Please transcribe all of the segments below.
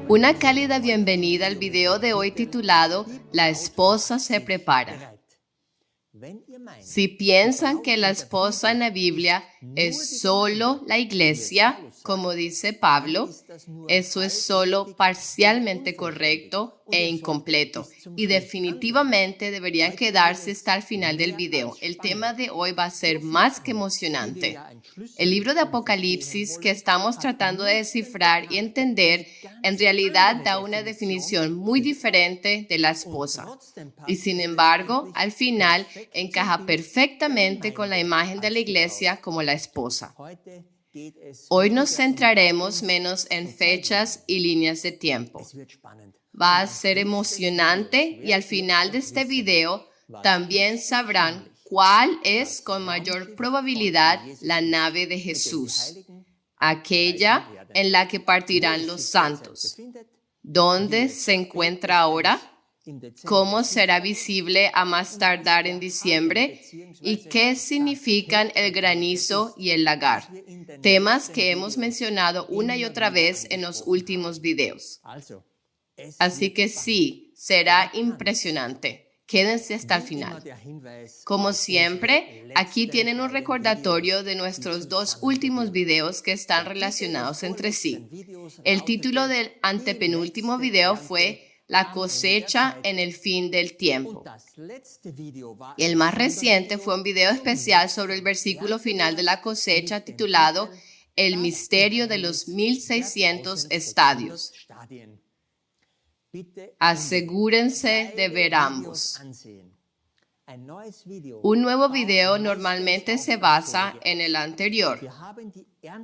Una cálida bienvenida al video de hoy titulado La esposa se prepara. Si piensan que la esposa en la Biblia es solo la iglesia, como dice Pablo, eso es solo parcialmente correcto e incompleto y definitivamente deberían quedarse hasta el final del video. El tema de hoy va a ser más que emocionante. El libro de Apocalipsis que estamos tratando de descifrar y entender en realidad da una definición muy diferente de la esposa. Y sin embargo, al final encaja perfectamente con la imagen de la iglesia como la esposa. Hoy nos centraremos menos en fechas y líneas de tiempo. Va a ser emocionante y al final de este video también sabrán cuál es con mayor probabilidad la nave de Jesús, aquella en la que partirán los santos. ¿Dónde se encuentra ahora? ¿Cómo será visible a más tardar en diciembre? ¿Y qué significan el granizo y el lagar? Temas que hemos mencionado una y otra vez en los últimos videos. Así que sí, será impresionante. Quédense hasta el final. Como siempre, aquí tienen un recordatorio de nuestros dos últimos videos que están relacionados entre sí. El título del antepenúltimo video fue La cosecha en el fin del tiempo. Y el más reciente fue un video especial sobre el versículo final de la cosecha titulado El misterio de los 1600 estadios. Asegúrense de ver ambos. Un nuevo video normalmente se basa en el anterior.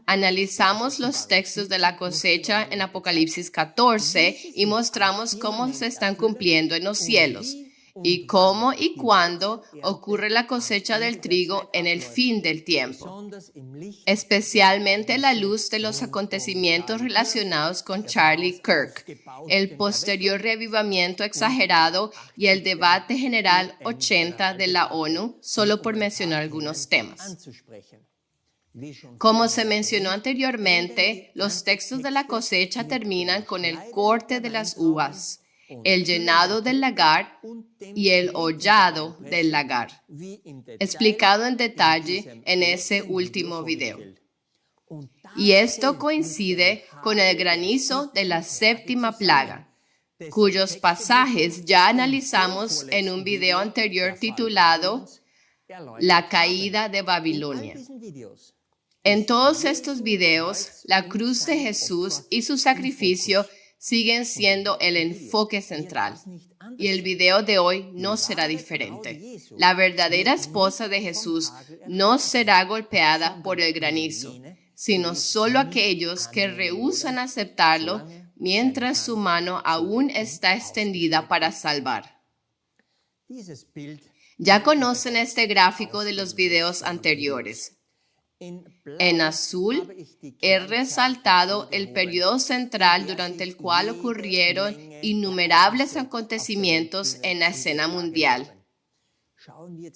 Analizamos los textos de la cosecha en Apocalipsis 14 y mostramos cómo se están cumpliendo en los cielos y cómo y cuándo ocurre la cosecha del trigo en el fin del tiempo, especialmente la luz de los acontecimientos relacionados con Charlie Kirk, el posterior reavivamiento exagerado y el debate general 80 de la ONU, solo por mencionar algunos temas. Como se mencionó anteriormente, los textos de la cosecha terminan con el corte de las uvas, el llenado del lagar y el hollado del lagar, explicado en detalle en ese último video. Y esto coincide con el granizo de la séptima plaga, cuyos pasajes ya analizamos en un video anterior titulado La caída de Babilonia. En todos estos videos, la cruz de Jesús y su sacrificio siguen siendo el enfoque central. Y el video de hoy no será diferente. La verdadera esposa de Jesús no será golpeada por el granizo, sino solo aquellos que rehúsan aceptarlo mientras su mano aún está extendida para salvar. Ya conocen este gráfico de los videos anteriores. En azul he resaltado el periodo central durante el cual ocurrieron innumerables acontecimientos en la escena mundial.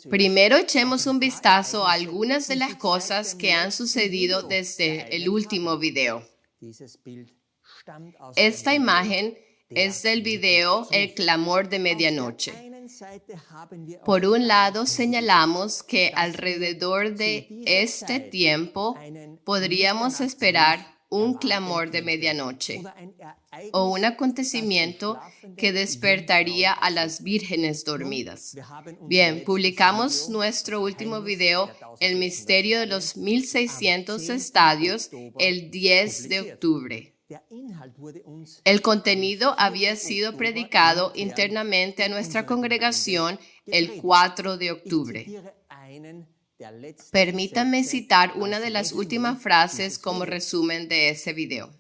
Primero echemos un vistazo a algunas de las cosas que han sucedido desde el último video. Esta imagen es del video El clamor de medianoche. Por un lado, señalamos que alrededor de este tiempo podríamos esperar un clamor de medianoche o un acontecimiento que despertaría a las vírgenes dormidas. Bien, publicamos nuestro último video, El misterio de los 1600 estadios, el 10 de octubre. El contenido había sido predicado internamente a nuestra congregación el 4 de octubre. Permítanme citar una de las últimas frases como resumen de ese video.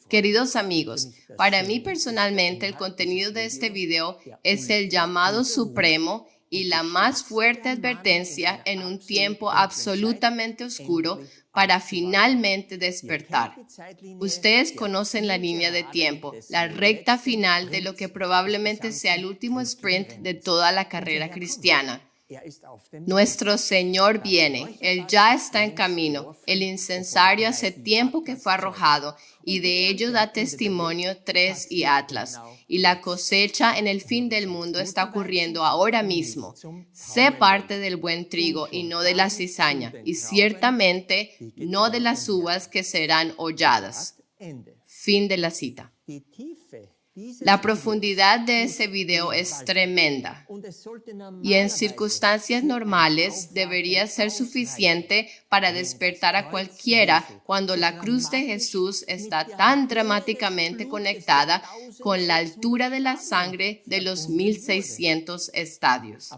Queridos amigos, para mí personalmente el contenido de este video es el llamado supremo y la más fuerte advertencia en un tiempo absolutamente oscuro para finalmente despertar. Ustedes conocen la línea de tiempo, la recta final de lo que probablemente sea el último sprint de toda la carrera cristiana. Nuestro Señor viene, Él ya está en camino. El incensario hace tiempo que fue arrojado, y de ello da testimonio 3 y Atlas. Y la cosecha en el fin del mundo está ocurriendo ahora mismo. Sé parte del buen trigo y no de la cizaña, y ciertamente no de las uvas que serán holladas. Fin de la cita. La profundidad de ese video es tremenda y en circunstancias normales debería ser suficiente para despertar a cualquiera cuando la cruz de Jesús está tan dramáticamente conectada con la altura de la sangre de los 1600 estadios.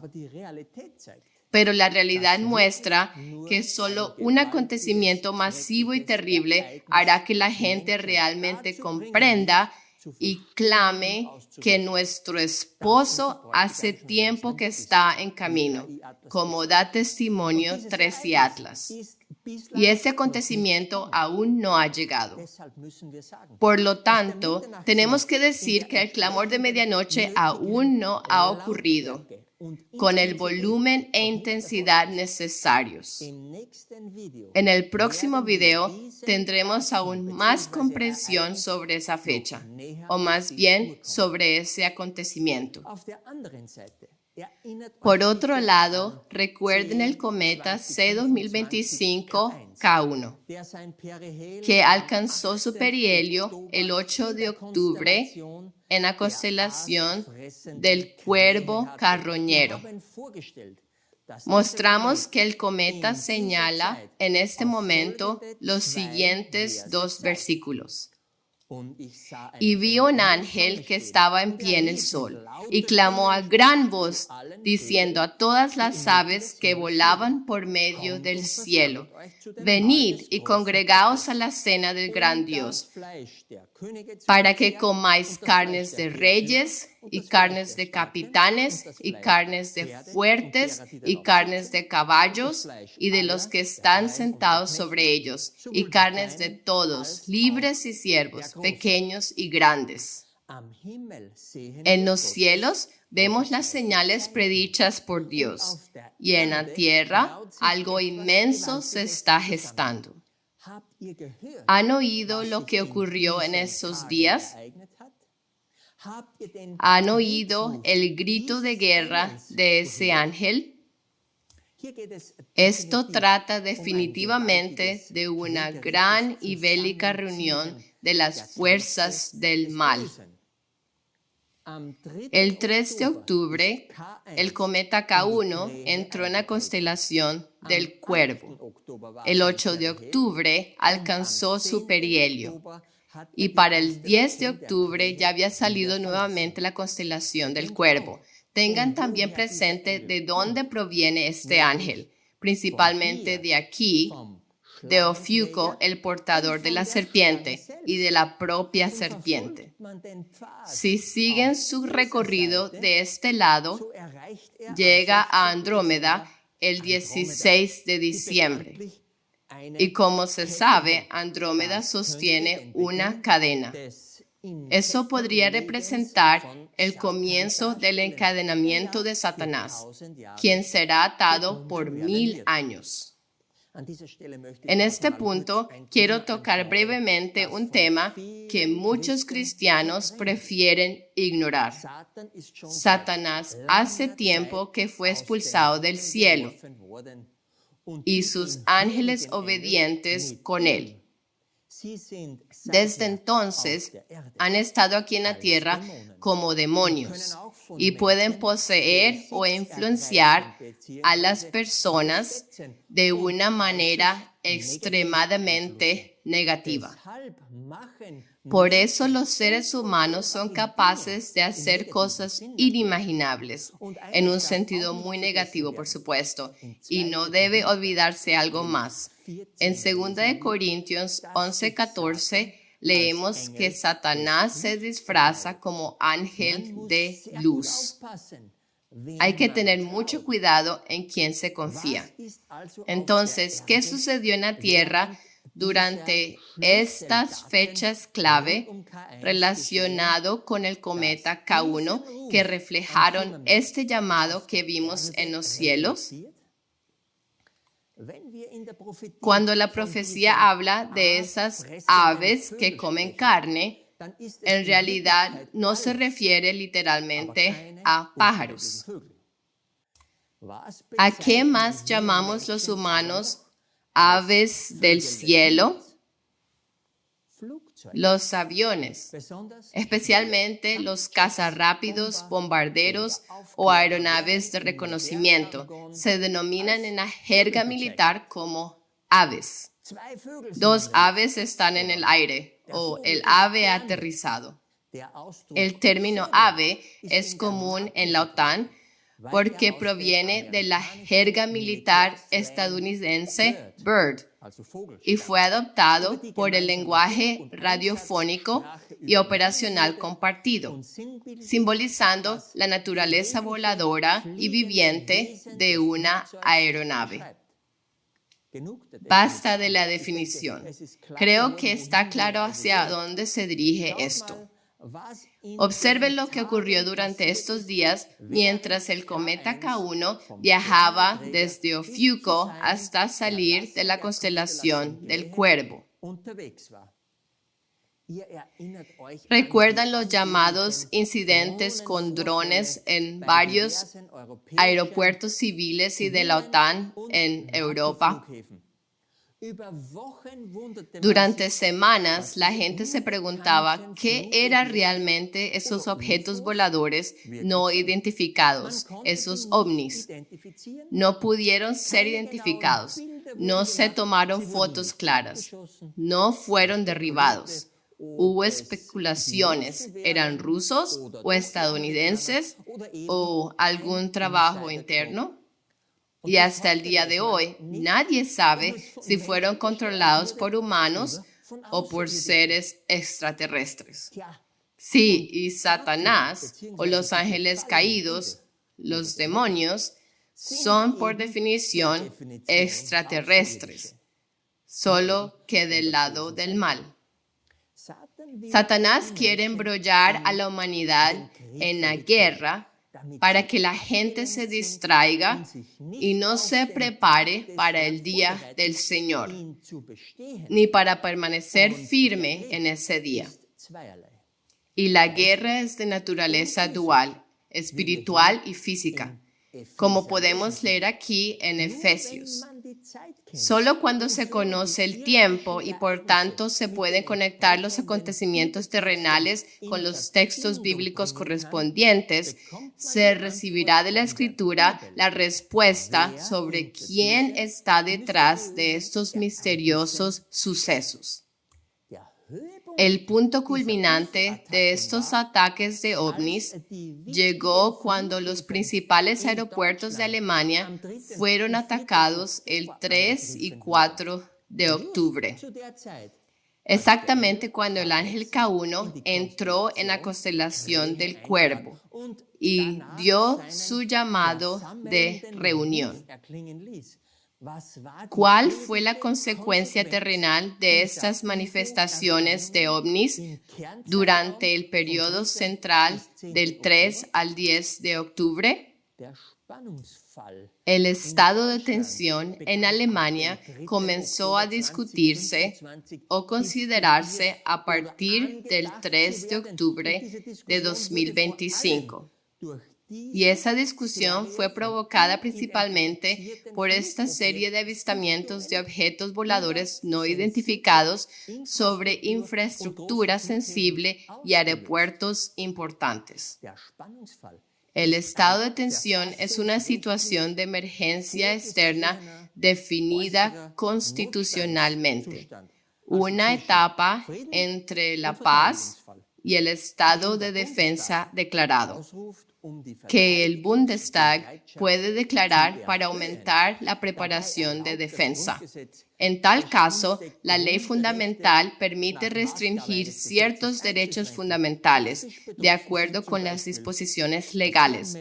Pero la realidad muestra que solo un acontecimiento masivo y terrible hará que la gente realmente comprenda y clame que nuestro esposo hace tiempo que está en camino, como da testimonio 3 y Atlas. Y ese acontecimiento aún no ha llegado. Por lo tanto, tenemos que decir que el clamor de medianoche aún no ha ocurrido, con el volumen e intensidad necesarios. En el próximo video tendremos aún más comprensión sobre esa fecha, o más bien sobre ese acontecimiento. Por otro lado, recuerden el cometa C2025-K1, que alcanzó su perihelio el 8 de octubre en la constelación del Cuervo Carroñero. Mostramos que el cometa señala en este momento los siguientes 2 versículos. Y vi un ángel que estaba en pie en el sol, y clamó a gran voz, diciendo a todas las aves que volaban por medio del cielo: venid y congregaos a la cena del gran Dios, para que comáis carnes de reyes, y carnes de capitanes, y carnes de fuertes, y carnes de caballos, y de los que están sentados sobre ellos, y carnes de todos, libres y siervos, pequeños y grandes. En los cielos vemos las señales predichas por Dios, y en la tierra algo inmenso se está gestando. ¿Han oído lo que ocurrió en esos días? ¿Han oído el grito de guerra de ese ángel? Esto trata definitivamente de una gran y bélica reunión de las fuerzas del mal. El 3 de octubre, el cometa K1 entró en la constelación del Cuervo. El 8 de octubre alcanzó su perihelio. Y para el 10 de octubre ya había salido nuevamente la constelación del Cuervo. Tengan también presente de dónde proviene este ángel, principalmente de aquí, de Ofiuco, el portador de la serpiente, y de la propia serpiente. Si siguen su recorrido de este lado, llega a Andrómeda el 16 de diciembre. Y como se sabe, Andrómeda sostiene una cadena. Eso podría representar el comienzo del encadenamiento de Satanás, quien será atado por 1000 años. En este punto, quiero tocar brevemente un tema que muchos cristianos prefieren ignorar. Satanás hace tiempo que fue expulsado del cielo, y sus ángeles obedientes con él. Desde entonces han estado aquí en la tierra como demonios y pueden poseer o influenciar a las personas de una manera extremadamente negativa. Por eso los seres humanos son capaces de hacer cosas inimaginables, en un sentido muy negativo, por supuesto, y no debe olvidarse algo más. En 2 Corintios 11:14 leemos que Satanás se disfraza como ángel de luz. Hay que tener mucho cuidado en quién se confía. Entonces, ¿qué sucedió en la tierra Durante estas fechas clave relacionado con el cometa K1 que reflejaron este llamado que vimos en los cielos. Cuando la profecía habla de esas aves que comen carne, en realidad no se refiere literalmente a pájaros. ¿A qué más llamamos los humanos aves del cielo? Los aviones, especialmente los cazarrápidos, bombarderos o aeronaves de reconocimiento, se denominan en la jerga militar como aves. Dos aves están en el aire o el ave ha aterrizado. El término ave es común en la OTAN porque proviene de la jerga militar estadounidense BIRD y fue adoptado por el lenguaje radiofónico y operacional compartido, simbolizando la naturaleza voladora y viviente de una aeronave. Basta de la definición. Creo que está claro hacia dónde se dirige esto. Observen lo que ocurrió durante estos días mientras el cometa K1 viajaba desde Ofiuco hasta salir de la constelación del Cuervo. ¿Recuerdan los llamados incidentes con drones en varios aeropuertos civiles y de la OTAN en Europa? Durante semanas, la gente se preguntaba qué eran realmente esos objetos voladores no identificados, esos ovnis. No pudieron ser identificados, no se tomaron fotos claras, no fueron derribados. Hubo especulaciones, ¿eran rusos o estadounidenses o algún trabajo interno? Y hasta el día de hoy, nadie sabe si fueron controlados por humanos o por seres extraterrestres. Sí, y Satanás o los ángeles caídos, los demonios, son por definición extraterrestres, solo que del lado del mal. Satanás quiere embrollar a la humanidad en la guerra para que la gente se distraiga y no se prepare para el día del Señor, ni para permanecer firme en ese día. Y la guerra es de naturaleza dual, espiritual y física, como podemos leer aquí en Efesios. Solo cuando se conoce el tiempo y por tanto se pueden conectar los acontecimientos terrenales con los textos bíblicos correspondientes, se recibirá de la Escritura la respuesta sobre quién está detrás de estos misteriosos sucesos. El punto culminante de estos ataques de ovnis llegó cuando los principales aeropuertos de Alemania fueron atacados el 3 y 4 de octubre. Exactamente cuando el ángel K1 entró en la constelación del Cuervo y dio su llamado de reunión. ¿Cuál fue la consecuencia terrenal de estas manifestaciones de ovnis durante el periodo central del 3 al 10 de octubre? El estado de tensión en Alemania comenzó a discutirse o considerarse a partir del 3 de octubre de 2025. Y esa discusión fue provocada principalmente por esta serie de avistamientos de objetos voladores no identificados sobre infraestructura sensible y aeropuertos importantes. El estado de tensión es una situación de emergencia externa definida constitucionalmente, una etapa entre la paz y el estado de defensa declarado, que el Bundestag puede declarar para aumentar la preparación de defensa. En tal caso, la ley fundamental permite restringir ciertos derechos fundamentales de acuerdo con las disposiciones legales.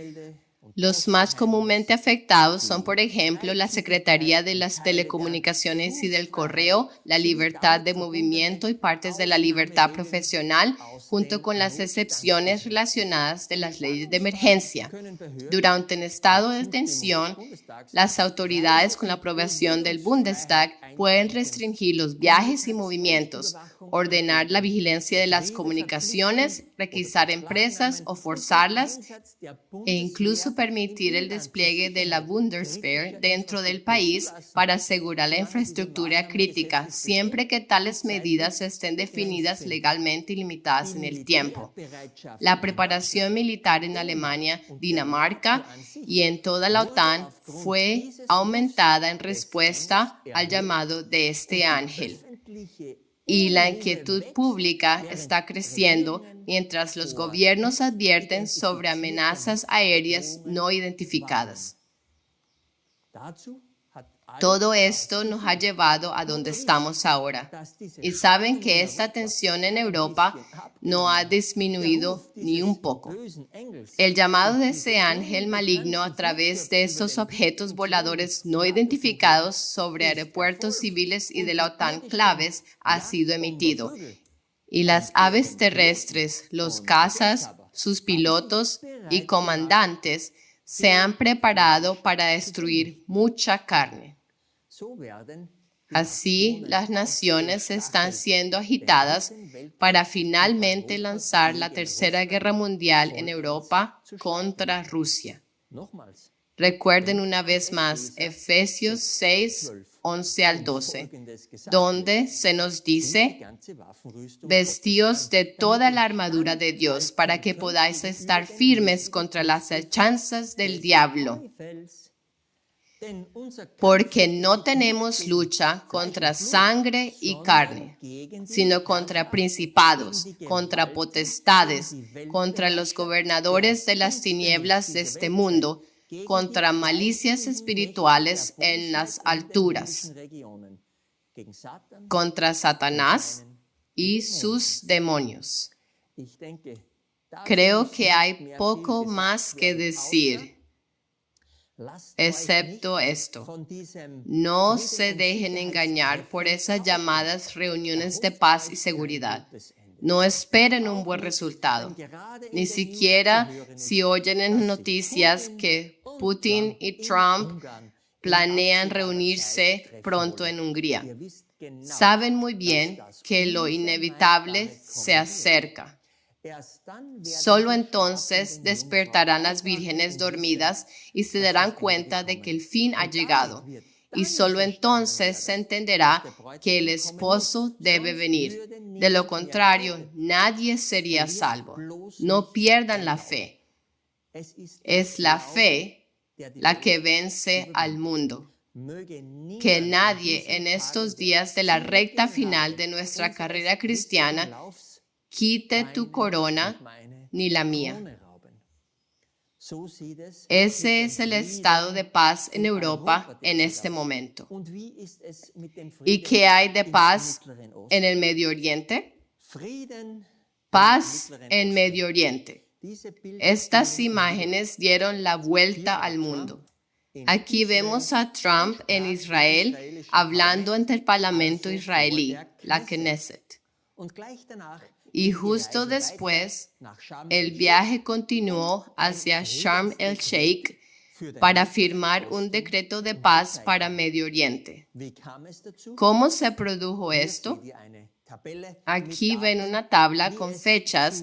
Los más comúnmente afectados son, por ejemplo, la Secretaría de las Telecomunicaciones y del Correo, la libertad de movimiento y partes de la libertad profesional, junto con las excepciones relacionadas de las leyes de emergencia. Durante un estado de tensión, las autoridades, con la aprobación del Bundestag, pueden restringir los viajes y movimientos, ordenar la vigilancia de las comunicaciones, requisar empresas o forzarlas, e incluso permitir el despliegue de la Bundeswehr dentro del país para asegurar la infraestructura crítica, siempre que tales medidas estén definidas legalmente y limitadas en el tiempo. La preparación militar en Alemania, Dinamarca y en toda la OTAN fue aumentada en respuesta al llamado de este ángel. Y la inquietud pública está creciendo mientras los gobiernos advierten sobre amenazas aéreas no identificadas. Todo esto nos ha llevado a donde estamos ahora. Y saben que esta tensión en Europa no ha disminuido ni un poco. El llamado de ese ángel maligno a través de estos objetos voladores no identificados sobre aeropuertos civiles y de la OTAN claves ha sido emitido. Y las aves terrestres, los cazas, sus pilotos y comandantes se han preparado para destruir mucha carne. Así, las naciones están siendo agitadas para finalmente lanzar la Tercera Guerra Mundial en Europa contra Rusia. Recuerden una vez más Efesios 6, 11 al 12, donde se nos dice: vestíos de toda la armadura de Dios para que podáis estar firmes contra las acechanzas del diablo. Porque no tenemos lucha contra sangre y carne, sino contra principados, contra potestades, contra los gobernadores de las tinieblas de este mundo, contra malicias espirituales en las alturas, contra Satanás y sus demonios. Creo que hay poco más que decir, excepto esto: no se dejen engañar por esas llamadas reuniones de paz y seguridad. No esperen un buen resultado, ni siquiera si oyen en noticias que Putin y Trump planean reunirse pronto en Hungría. Saben muy bien que lo inevitable se acerca. Solo entonces despertarán las vírgenes dormidas y se darán cuenta de que el fin ha llegado. Y solo entonces se entenderá que el esposo debe venir. De lo contrario, nadie sería salvo. No pierdan la fe. Es la fe la que vence al mundo. Que nadie en estos días de la recta final de nuestra carrera cristiana quite tu corona ni la mía. Ese es el estado de paz en Europa en este momento. ¿Y qué hay de paz en el Medio Oriente? Paz en Medio Oriente. Estas imágenes dieron la vuelta al mundo. Aquí vemos a Trump en Israel hablando ante el Parlamento israelí, la Knesset. Y justo después, el viaje continuó hacia Sharm el-Sheikh para firmar un decreto de paz para Medio Oriente. ¿Cómo se produjo esto? Aquí ven una tabla con fechas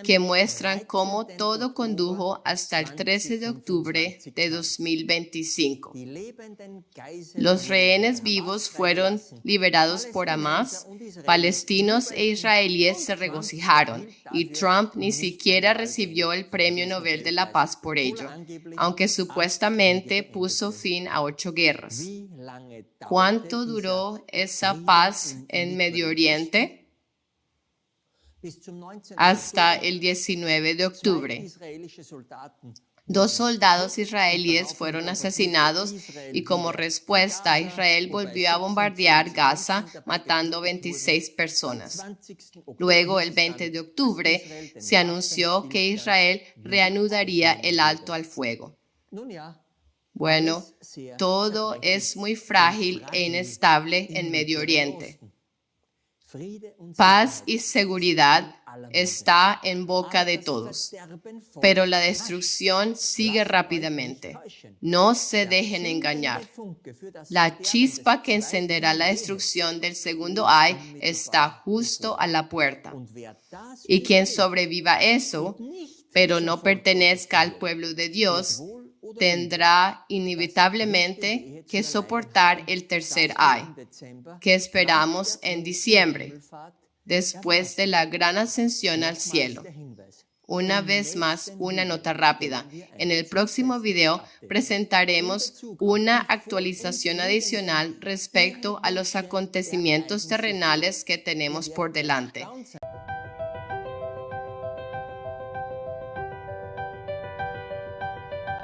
que muestran cómo todo condujo hasta el 13 de octubre de 2025. Los rehenes vivos fueron liberados por Hamas, palestinos e israelíes se regocijaron, y Trump ni siquiera recibió el Premio Nobel de la Paz por ello, aunque supuestamente puso fin a 8 guerras. ¿Cuánto duró esa paz en Medio Oriente? Hasta el 19 de octubre. 2 soldados israelíes fueron asesinados y como respuesta Israel volvió a bombardear Gaza, matando 26 personas. Luego, el 20 de octubre, se anunció que Israel reanudaría el alto al fuego. Bueno, todo es muy frágil e inestable en Medio Oriente. Paz y seguridad está en boca de todos, pero la destrucción sigue rápidamente. No se dejen engañar. La chispa que encenderá la destrucción del segundo ay está justo a la puerta. Y quien sobreviva eso, pero no pertenezca al pueblo de Dios, tendrá inevitablemente que soportar el tercer ay, que esperamos en diciembre, después de la gran ascensión al cielo. Una vez más, una nota rápida. En el próximo video presentaremos una actualización adicional respecto a los acontecimientos terrenales que tenemos por delante.